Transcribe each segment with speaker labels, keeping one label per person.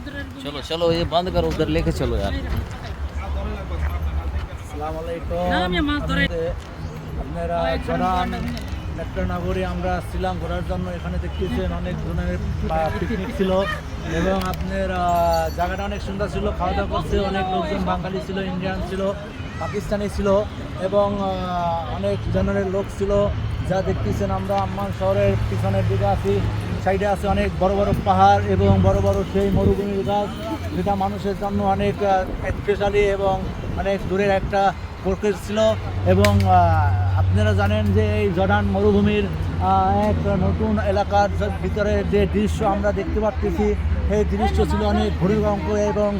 Speaker 1: चलो चलो ये बंद करो, उधर लेके चलो यार।
Speaker 2: আসসালামু আলাইকুম। আপনারা জনান নেত্রনগরে আমরা ছিলাম ঘোরার জন্য। এখানে দেখতেছেন অনেক ধরনের পিকনিক ছিল এবং আপনার জায়গাটা অনেক সুন্দর ছিল। খাওয়া দাওয়া করছে অনেক লোকজন, বাঙালি ছিল, ইন্ডিয়ান ছিল, পাকিস্তানি ছিল এবং অনেক জনের লোক ছিল। যা দেখতেছেন আমরা আম্মান শহরের পিছনের দিকে আছি, সাইডে আছে অনেক বড় বড় পাহাড় এবং বড় বড় সেই মরুভূমির গাছ, যেটা মানুষের জন্য অনেক স্পেশালি এবং অনেক দূরের একটা প্রকৃতি ছিল। এবং আপনারা জানেন যে এই জর্ডান মরুভূমির এক নতুন এলাকার ভিতরে যে দৃশ্য আমরা দেখতে পাচ্ছি, সেই দৃশ্য ছিল অনেক ভূমিকম্প এবং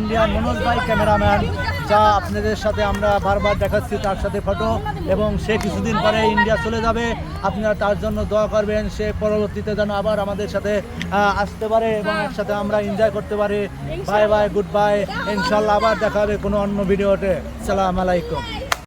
Speaker 2: ইন্ডিয়ান মনোজ ভাই ক্যামেরাম্যান, যা আপনাদের সাথে আমরা বারবার দেখাচ্ছি, তার সাথে ফটো। এবং সে কিছুদিন পরে ইন্ডিয়া চলে যাবে, আপনারা তার জন্য দোয়া করবেন। সে পরবর্তীতে যেন আবার আমাদের সাথে আসতে পারে এবং একসাথে আমরা এনজয় করতে পারি। বাই বাই, গুড বাই, ইনশাল্লাহ আবার দেখা হবে কোনো অন্য ভিডিওতে। আসসালামু আলাইকুম।